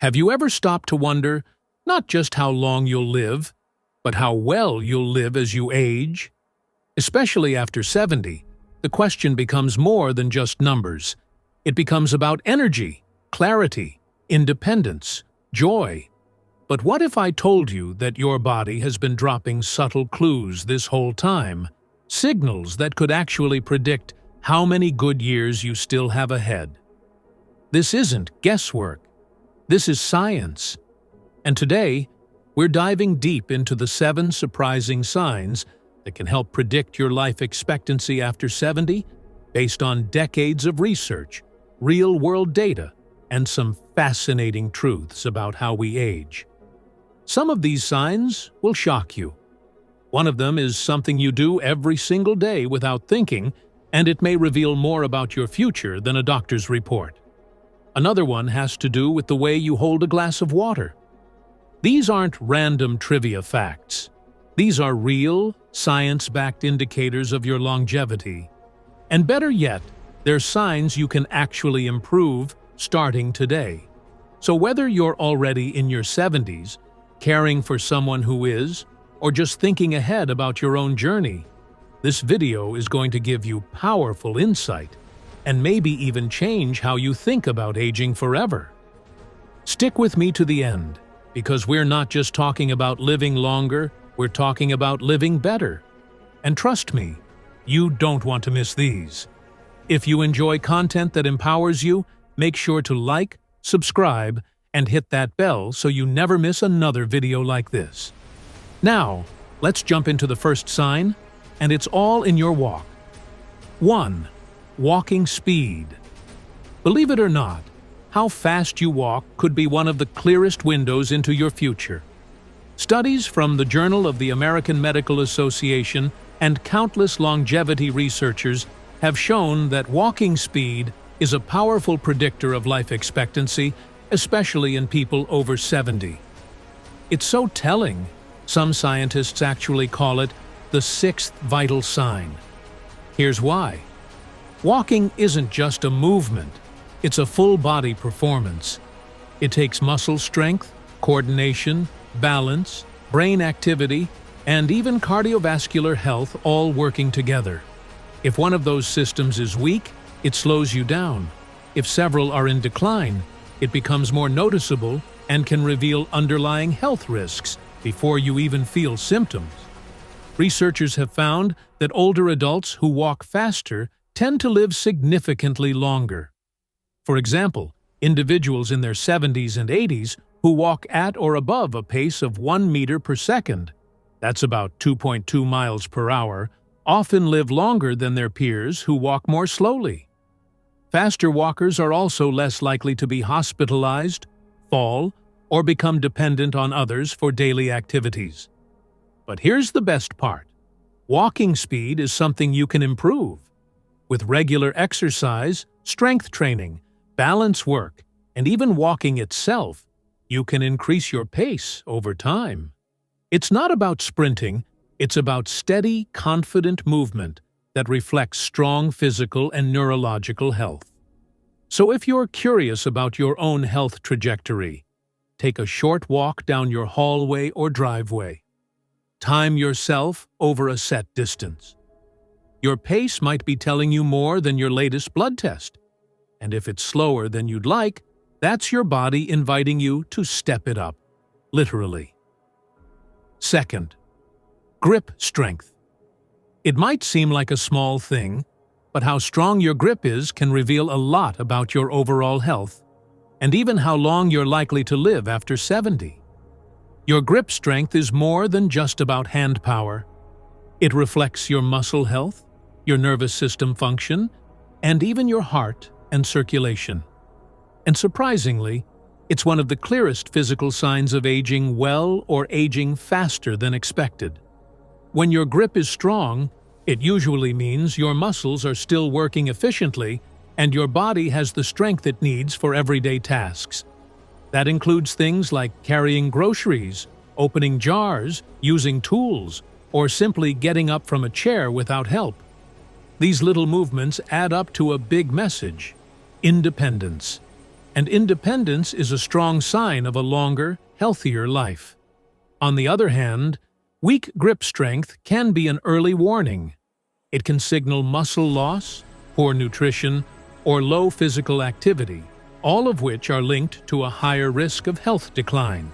Have you ever stopped to wonder not just how long you'll live, but how well you'll live as you age? Especially after 70, the question becomes more than just numbers. It becomes about energy, clarity, independence, joy. But what if I told you that your body has been dropping subtle clues this whole time, signals that could actually predict how many good years you still have ahead? This isn't guesswork. This is science. And today, we're diving deep into the 7 surprising signs that can help predict your life expectancy after 70 based on decades of research, real-world data, and some fascinating truths about how we age. Some of these signs will shock you. One of them is something you do every single day without thinking, and it may reveal more about your future than a doctor's report. Another one has to do with the way you hold a glass of water. These aren't random trivia facts. These are real, science-backed indicators of your longevity. And better yet, they're signs you can actually improve starting today. So whether you're already in your 70s, caring for someone who is, or just thinking ahead about your own journey, this video is going to give you powerful insight and maybe even change how you think about aging forever. Stick with me to the end, because we're not just talking about living longer, we're talking about living better. And trust me, you don't want to miss these. If you enjoy content that empowers you, make sure to like, subscribe, and hit that bell so you never miss another video like this. Now, let's jump into the first sign, and it's all in your walk. 1. Walking speed. Believe it or not, how fast you walk could be one of the clearest windows into your future. Studies from the Journal of the American Medical Association and countless longevity researchers have shown that walking speed is a powerful predictor of life expectancy, especially in people over 70. It's so telling, some scientists actually call it the 6th vital sign. Here's why. Walking isn't just a movement, it's a full-body performance. It takes muscle strength, coordination, balance, brain activity, and even cardiovascular health all working together. If one of those systems is weak, it slows you down. If several are in decline, it becomes more noticeable and can reveal underlying health risks before you even feel symptoms. Researchers have found that older adults who walk faster tend to live significantly longer. For example, individuals in their 70s and 80s who walk at or above a pace of 1 meter per second, that's about 2.2 miles per hour, often live longer than their peers who walk more slowly. Faster walkers are also less likely to be hospitalized, fall, or become dependent on others for daily activities. But here's the best part. Walking speed is something you can improve. With regular exercise, strength training, balance work, and even walking itself, you can increase your pace over time. It's not about sprinting, it's about steady, confident movement that reflects strong physical and neurological health. So if you're curious about your own health trajectory, take a short walk down your hallway or driveway. Time yourself over a set distance. Your pace might be telling you more than your latest blood test. And if it's slower than you'd like, that's your body inviting you to step it up, literally. 2nd, grip strength. It might seem like a small thing, but how strong your grip is can reveal a lot about your overall health, and even how long you're likely to live after 70. Your grip strength is more than just about hand power. It reflects your muscle health, your nervous system function, and even your heart and circulation. And surprisingly, it's one of the clearest physical signs of aging well or aging faster than expected. When your grip is strong, it usually means your muscles are still working efficiently and your body has the strength it needs for everyday tasks. That includes things like carrying groceries, opening jars, using tools, or simply getting up from a chair without help. These little movements add up to a big message: independence. and independence is a strong sign of a longer, healthier life. On the other hand, weak grip strength can be an early warning. It can signal muscle loss, poor nutrition, or low physical activity, all of which are linked to a higher risk of health decline.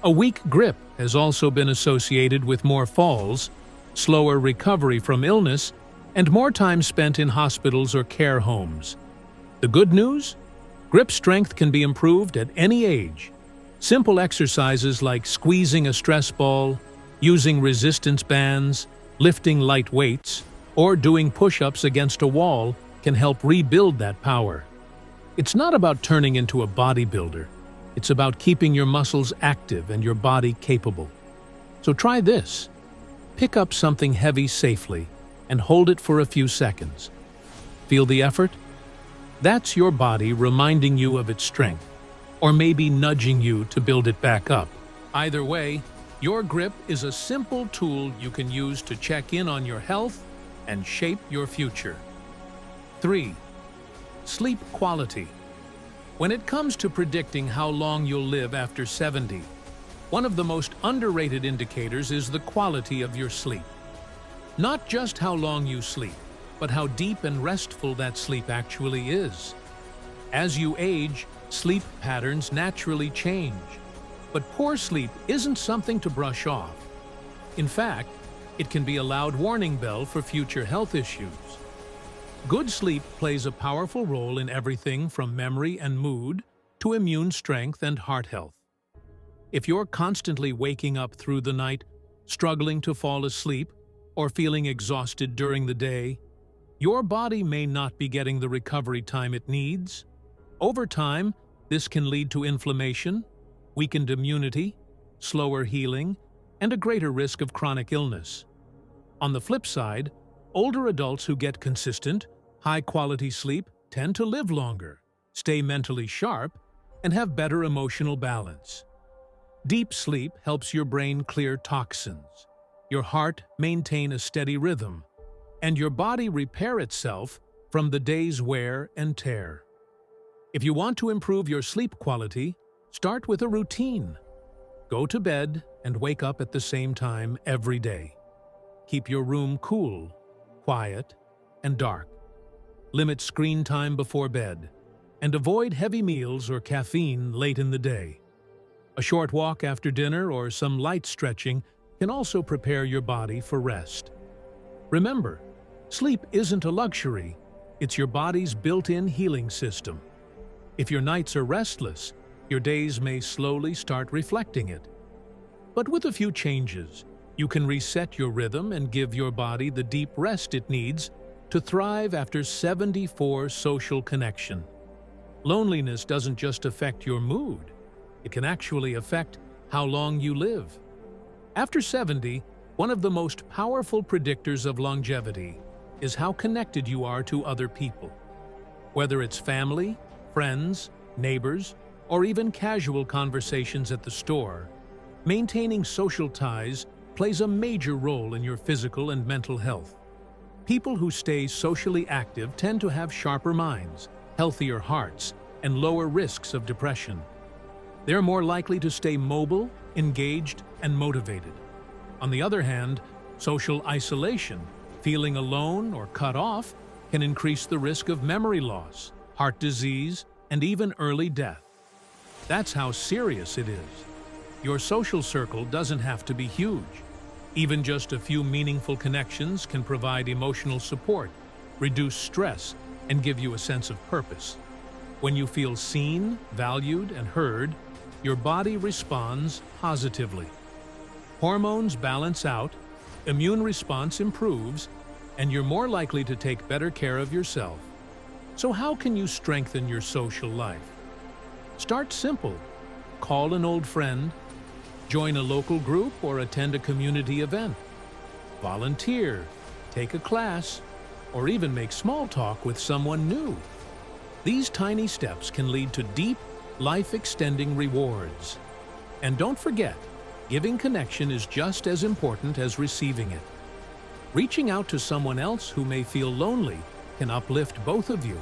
A weak grip has also been associated with more falls, slower recovery from illness, and more time spent in hospitals or care homes. The good news? Grip strength can be improved at any age. Simple exercises like squeezing a stress ball, using resistance bands, lifting light weights, or doing push-ups against a wall can help rebuild that power. It's not about turning into a bodybuilder. It's about keeping your muscles active and your body capable. So try this. Pick up something heavy safely and hold it for a few seconds. Feel the effort? That's your body reminding you of its strength, or maybe nudging you to build it back up. Either way, your grip is a simple tool you can use to check in on your health and shape your future. 3. Sleep quality. When it comes to predicting how long you'll live after 70, one of the most underrated indicators is the quality of your sleep. Not just how long you sleep, but how deep and restful that sleep actually is. As you age, sleep patterns naturally change. But poor sleep isn't something to brush off. In fact, it can be a loud warning bell for future health issues. Good sleep plays a powerful role in everything from memory and mood to immune strength and heart health. If you're constantly waking up through the night, struggling to fall asleep, or feeling exhausted during the day, your body may not be getting the recovery time it needs. Over time, this can lead to inflammation, weakened immunity, slower healing, and a greater risk of chronic illness. On the flip side, older adults who get consistent, high-quality sleep tend to live longer, stay mentally sharp, and have better emotional balance. Deep sleep helps your brain clear toxins, your heart maintain a steady rhythm, and your body repair itself from the day's wear and tear. If you want to improve your sleep quality, start with a routine. Go to bed and wake up at the same time every day. Keep your room cool, quiet, and dark. Limit screen time before bed, and avoid heavy meals or caffeine late in the day. A short walk after dinner or some light stretching can also prepare your body for rest. Remember, sleep isn't a luxury, it's your body's built-in healing system. If your nights are restless, your days may slowly start reflecting it. But with a few changes, you can reset your rhythm and give your body the deep rest it needs to thrive after 74 social connection. Loneliness doesn't just affect your mood, it can actually affect how long you live. After 70, one of the most powerful predictors of longevity is how connected you are to other people. Whether it's family, friends, neighbors, or even casual conversations at the store, maintaining social ties plays a major role in your physical and mental health. People who stay socially active tend to have sharper minds, healthier hearts, and lower risks of depression. They're more likely to stay mobile, engaged, and motivated. On the other hand, social isolation, feeling alone or cut off, can increase the risk of memory loss, heart disease, and even early death. That's how serious it is. Your social circle doesn't have to be huge. Even just a few meaningful connections can provide emotional support, reduce stress, and give you a sense of purpose. When you feel seen, valued, and heard, your body responds positively. Hormones balance out, immune response improves, and you're more likely to take better care of yourself. So how can you strengthen your social life? Start simple. Call an old friend, join a local group, or attend a community event. Volunteer, take a class, or even make small talk with someone new. These tiny steps can lead to deep, life-extending rewards. And don't forget, giving connection is just as important as receiving it. Reaching out to someone else who may feel lonely can uplift both of you.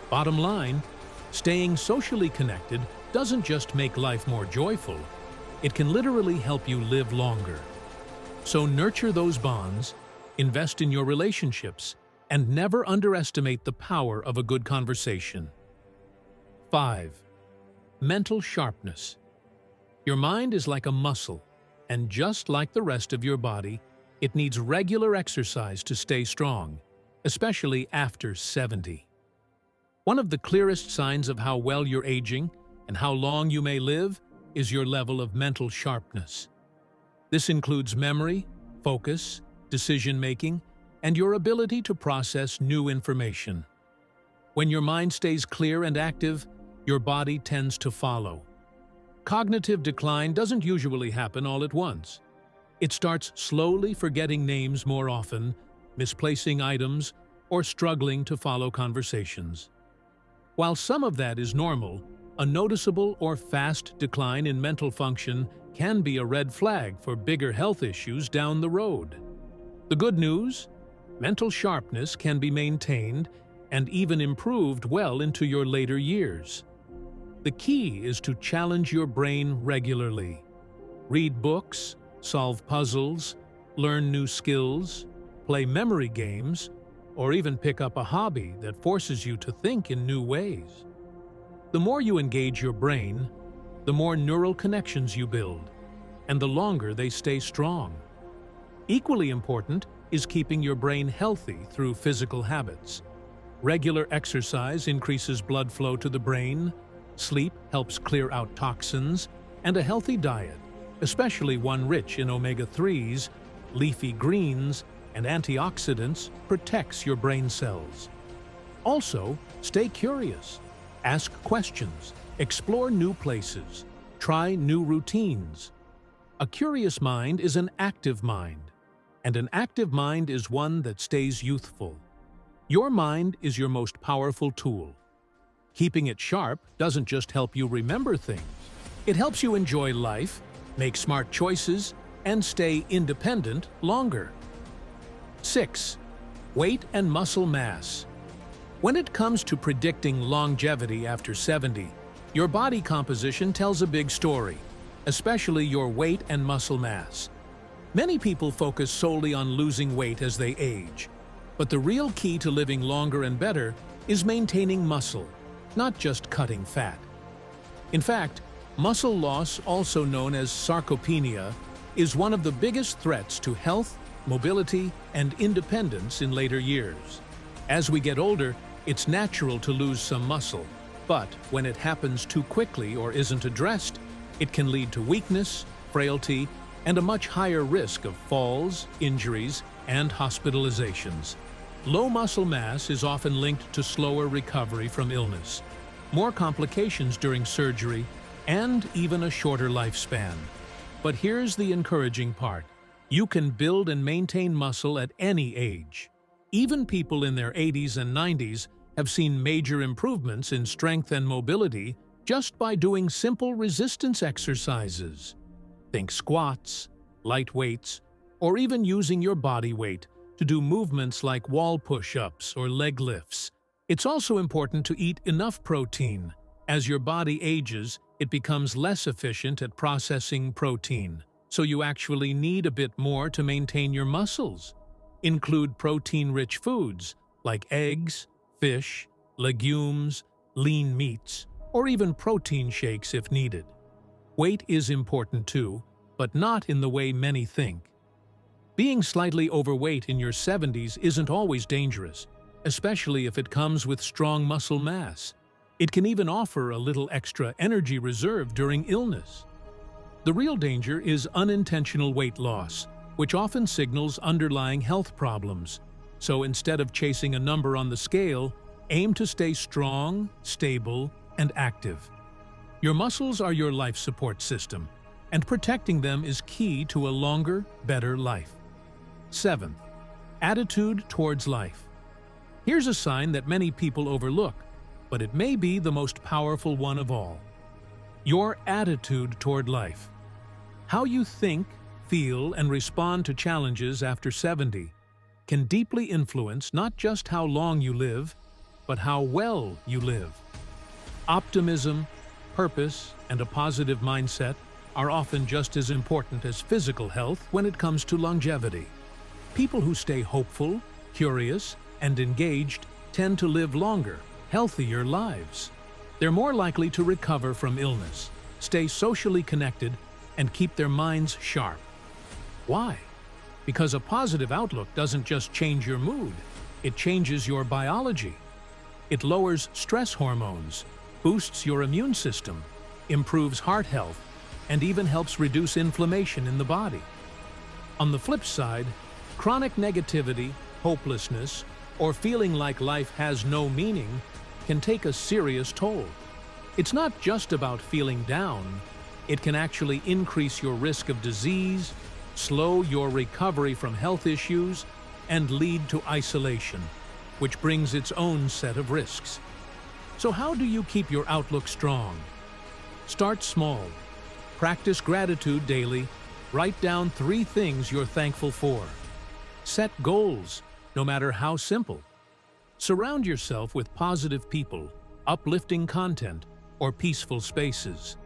Bottom line, Staying socially connected doesn't just make life more joyful, it can literally help you live longer. So nurture those bonds, invest in your relationships, and never underestimate the power of a good conversation. 5. Mental sharpness. Your mind is like a muscle, and just like the rest of your body, it needs regular exercise to stay strong, especially after 70. One of the clearest signs of how well you're aging and how long you may live is your level of mental sharpness. This includes memory, focus, decision-making, and your ability to process new information. When your mind stays clear and active, your body tends to follow. Cognitive decline doesn't usually happen all at once. It starts slowly forgetting names more often, misplacing items, or struggling to follow conversations. While some of that is normal, a noticeable or fast decline in mental function can be a red flag for bigger health issues down the road. The good news? Mental sharpness can be maintained and even improved well into your later years. The key is to challenge your brain regularly. Read books, solve puzzles, learn new skills, play memory games, or even pick up a hobby that forces you to think in new ways. The more you engage your brain, the more neural connections you build, and the longer they stay strong. Equally important is keeping your brain healthy through physical habits. Regular exercise increases blood flow to the brain, sleep helps clear out toxins, and a healthy diet, especially one rich in omega-3s, leafy greens, and antioxidants, protects your brain cells. Also, stay curious. Ask questions, explore new places, try new routines. A curious mind is an active mind, and an active mind is one that stays youthful. Your mind is your most powerful tool. Keeping it sharp doesn't just help you remember things. It helps you enjoy life, make smart choices, and stay independent longer. 6. Weight and muscle mass. When it comes to predicting longevity after 70, your body composition tells a big story, especially your weight and muscle mass. Many people focus solely on losing weight as they age, but the real key to living longer and better is maintaining muscle, not just cutting fat. In fact, muscle loss, also known as sarcopenia, is one of the biggest threats to health, mobility, and independence in later years. As we get older, it's natural to lose some muscle, but when it happens too quickly or isn't addressed, it can lead to weakness, frailty, and a much higher risk of falls, injuries, and hospitalizations. Low muscle mass is often linked to slower recovery from illness, more complications during surgery, and even a shorter lifespan. But here's the encouraging part. You can build and maintain muscle at any age. Even people in their 80s and 90s have seen major improvements in strength and mobility just by doing simple resistance exercises. Think squats, light weights, or even using your body weight to do movements like wall push-ups or leg lifts. It's also important to eat enough protein. As your body ages, it becomes less efficient at processing protein, so you actually need a bit more to maintain your muscles. Include protein-rich foods like eggs, fish, legumes, lean meats, or even protein shakes if needed. Weight is important too, but not in the way many think. Being slightly overweight in your 70s isn't always dangerous, especially if it comes with strong muscle mass. It can even offer a little extra energy reserve during illness. The real danger is unintentional weight loss, which often signals underlying health problems. So instead of chasing a number on the scale, aim to stay strong, stable, and active. Your muscles are your life support system, and protecting them is key to a longer, better life. 7. Attitude towards life. Here's a sign that many people overlook, but it may be the most powerful one of all. Your attitude toward life. How you think, feel, and respond to challenges after 70 can deeply influence not just how long you live, but how well you live. Optimism, purpose, and a positive mindset are often just as important as physical health when it comes to longevity. People who stay hopeful, curious, and engaged tend to live longer, healthier lives. They're more likely to recover from illness, stay socially connected, and keep their minds sharp. Why? Because a positive outlook doesn't just change your mood, it changes your biology. It lowers stress hormones, boosts your immune system, improves heart health, and even helps reduce inflammation in the body. On the flip side, chronic negativity, hopelessness, or feeling like life has no meaning can take a serious toll. It's not just about feeling down, it can actually increase your risk of disease, slow your recovery from health issues, and lead to isolation, which brings its own set of risks. So how do you keep your outlook strong? Start small. Practice gratitude daily. Write down 3 things you're thankful for. Set goals, no matter how simple. Surround yourself with positive people, uplifting content, or peaceful spaces.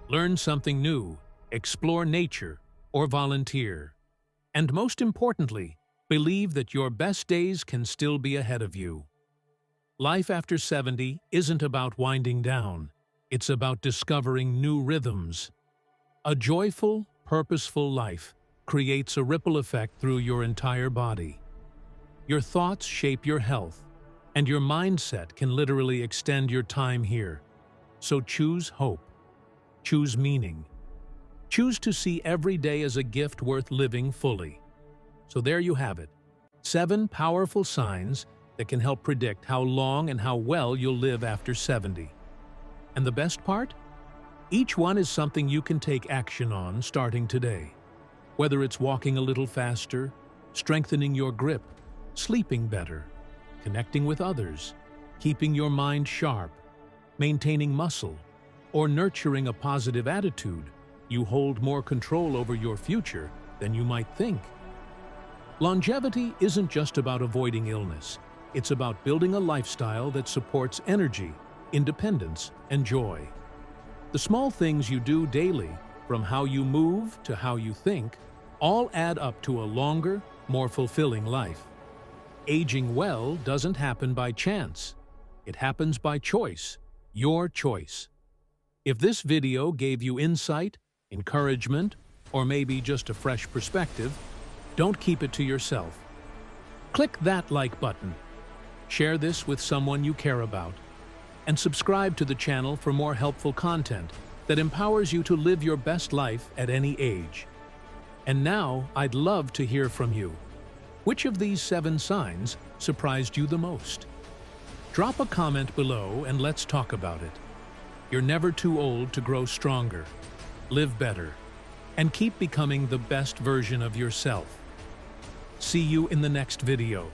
Learn something new, explore nature, or volunteer. And most importantly, believe that your best days can still be ahead of you. Life after 70 isn't about winding down. It's about discovering new rhythms. A joyful, purposeful life creates a ripple effect through your entire body. Your thoughts shape your health, and your mindset can literally extend your time here. So choose hope. Choose meaning. Choose to see every day as a gift worth living fully. So there you have it. 7 powerful signs that can help predict how long and how well you'll live after 70. And the best part? Each one is something you can take action on starting today. Whether it's walking a little faster, strengthening your grip, sleeping better, connecting with others, keeping your mind sharp, maintaining muscle, or nurturing a positive attitude, you hold more control over your future than you might think. Longevity isn't just about avoiding illness. It's about building a lifestyle that supports energy, independence, and joy. The small things you do daily, from how you move to how you think, all add up to a longer, more fulfilling life. Aging well doesn't happen by chance. It happens by choice, your choice. If this video gave you insight, encouragement, or maybe just a fresh perspective, don't keep it to yourself. Click that like button, share this with someone you care about, and subscribe to the channel for more helpful content that empowers you to live your best life at any age. And now, I'd love to hear from you. Which of these 7 signs surprised you the most? Drop a comment below and let's talk about it. You're never too old to grow stronger, live better, and keep becoming the best version of yourself. See you in the next video.